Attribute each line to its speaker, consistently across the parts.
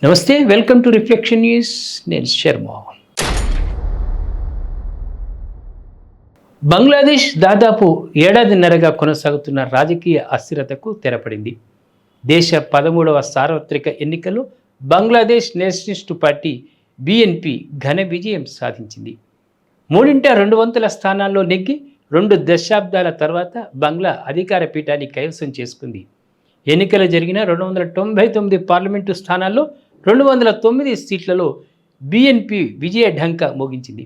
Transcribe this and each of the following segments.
Speaker 1: నమస్తే, welcome to reflection news. నేను శర్మ. బంగ్లాదేశ్ దాదాపు ఏడాదిన్నరగా కొనసాగుతున్న రాజకీయ అస్థిరతకు తెరపడింది. దేశ 13వ సార్వత్రిక ఎన్నికల్లో బంగ్లాదేశ్ నేషనలిస్ట్ పార్టీ బిఎన్పి ఘన విజయం సాధించింది. 2/3 స్థానాల్లో నెగ్గి 2 దశాబ్దాల తర్వాత బంగ్లా అధికార పీఠాన్ని కైవసం చేసుకుంది. ఎన్నికలు జరిగిన 299 పార్లమెంటు స్థానాల్లో 209 సీట్లలో బిఎన్పి విజయ ఢంకా మోగించింది.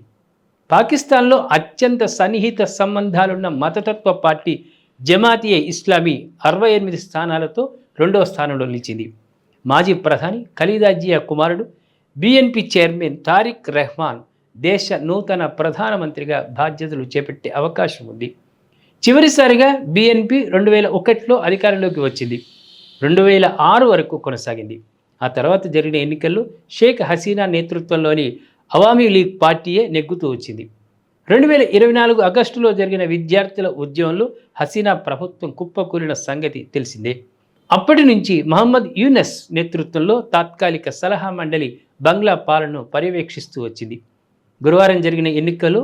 Speaker 1: పాకిస్తాన్లో అత్యంత సన్నిహిత సంబంధాలున్న మతతత్వ పార్టీ జమాతియే ఇస్లామీ 68 స్థానాలతో 2వ స్థానంలో నిలిచింది. మాజీ ప్రధాని ఖలీదా జియా కుమారుడు బిఎన్పి చైర్మన్ తారిక్ రెహమాన్ దేశ నూతన ప్రధానమంత్రిగా బాధ్యతలు చేపట్టే అవకాశం ఉంది. చివరిసారిగా బిఎన్పి 2001లో అధికారంలోకి వచ్చింది. 2006 వరకు కొనసాగింది. ఆ తర్వాత జరిగిన ఎన్నికల్లో షేక్ హసీనా నేతృత్వంలోని అవామీ లీగ్ పార్టీయే నెగ్గుతూ వచ్చింది. 2024 ఆగస్టులో జరిగిన విద్యార్థుల ఉద్యమంలో హసీనా ప్రభుత్వం కుప్పకూలిన సంగతి తెలిసిందే. అప్పటి నుంచి మహమ్మద్ యూనస్ నేతృత్వంలో తాత్కాలిక సలహా మండలి బంగ్లా పాలనను పర్యవేక్షిస్తూ వచ్చింది. గురువారం జరిగిన ఎన్నికల్లో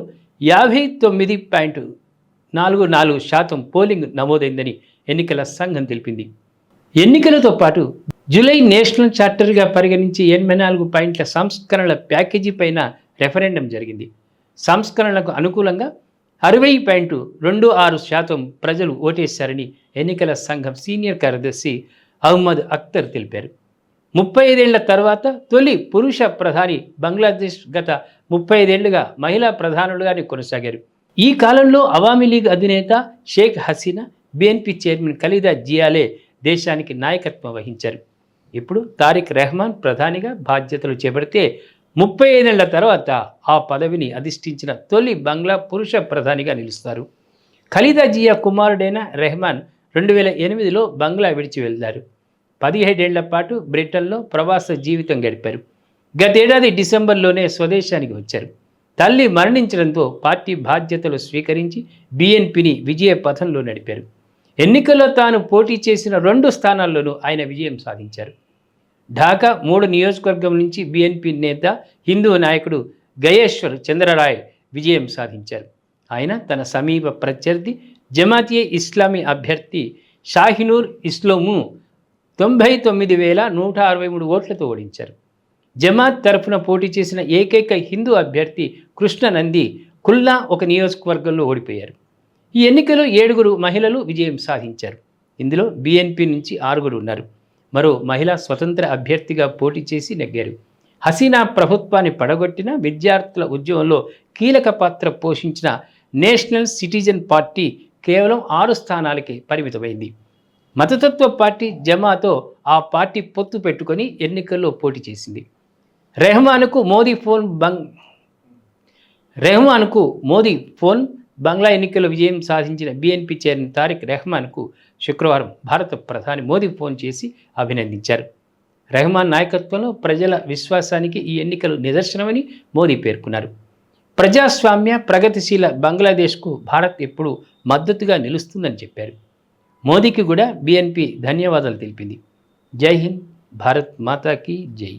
Speaker 1: 59.44% పోలింగ్ నమోదైందని ఎన్నికల సంఘం తెలిపింది. ఎన్నికలతో పాటు జూలై నేషనల్ చార్టర్గా పరిగణించి 84 పాయింట్ల సంస్కరణల ప్యాకేజీ పైన రెఫరెండం జరిగింది. సంస్కరణలకు అనుకూలంగా 60.26% ప్రజలు ఓటేశారని ఎన్నికల సంఘం సీనియర్ కార్యదర్శి అహ్మద్ అఖ్తర్ తెలిపారు. 35 ఏళ్ల తర్వాత తొలి పురుష ప్రధాని బంగ్లాదేశ్ గత 35 ఏళ్లుగా మహిళా ప్రధానులుగానే కొనసాగారు. ఈ కాలంలో అవామీ లీగ్ అధినేత షేక్ హసీనా, బిఎన్పి చైర్మన్ ఖలీదా జియాలే దేశానికి నాయకత్వం వహించారు. ఇప్పుడు తారిక్ రెహమాన్ ప్రధానిగా బాధ్యతలు చేపడితే 35 ఏళ్ల తర్వాత ఆ పదవిని అధిష్ఠించిన తొలి బంగ్లా పురుష ప్రధానిగా నిలుస్తారు. ఖలీదా జియా కుమారుడైన రెహమాన్ 2008లో బంగ్లా విడిచి వెళ్లారు. 17 ఏళ్ల పాటు బ్రిటన్లో ప్రవాస జీవితం గడిపారు. గతేడాది డిసెంబర్లోనే స్వదేశానికి వచ్చారు. తల్లి మరణించడంతో పార్టీ బాధ్యతలు స్వీకరించి బిఎన్పిని విజయ పథంలో నడిపారు. ఎన్నికల్లో తాను పోటీ చేసిన 2 స్థానాల్లోనూ ఆయన విజయం సాధించారు. ఢాకా 3 నియోజకవర్గం నుంచి బిఎన్పి నేత హిందూ నాయకుడు గయేశ్వర్ చంద్రరాయ్ విజయం సాధించారు. ఆయన తన సమీప ప్రత్యర్థి జమాతియే ఇస్లామీ అభ్యర్థి షాహినూర్ ఇస్లాంను 99,163 ఓట్లతో ఓడించారు. జమాత్ తరఫున పోటీ చేసిన ఏకైక హిందూ అభ్యర్థి కృష్ణనంది కుల్లా ఒక నియోజకవర్గంలో ఓడిపోయారు. ఈ ఎన్నికలో 7 మహిళలు విజయం సాధించారు. ఇందులో బిఎన్పి నుంచి 6 ఉన్నారు. మరో మహిళా స్వతంత్ర అభ్యర్థిగా పోటీ చేసి నెగ్గారు. హసీనా ప్రభుత్వాన్ని పడగొట్టిన విద్యార్థుల ఉద్యమంలో కీలక పాత్ర పోషించిన నేషనల్ సిటిజన్ పార్టీ కేవలం 6 స్థానాలకే పరిమితమైంది. మతతత్వ పార్టీ జమాతో ఆ పార్టీ పొత్తు పెట్టుకొని ఎన్నికల్లో పోటీ చేసింది. రెహమాన్కు మోదీ ఫోన్ బంగ్లా ఎన్నికల్లో విజయం సాధించిన బిఎన్పి చైర్మన్ తారిక్ రెహమాన్కు శుక్రవారం భారత ప్రధాని మోదీ ఫోన్ చేసి అభినందించారు. రెహమాన్ నాయకత్వంలో ప్రజల విశ్వాసానికి ఈ ఎన్నికలు నిదర్శనమని మోదీ పేర్కొన్నారు. ప్రజాస్వామ్య ప్రగతిశీల బంగ్లాదేశ్కు భారత్ ఎప్పుడూ మద్దతుగా నిలుస్తుందని చెప్పారు. మోదీకి కూడా బిఎన్పి ధన్యవాదాలు తెలిపింది. జై హింద్, భారత్ మాతాకి జై.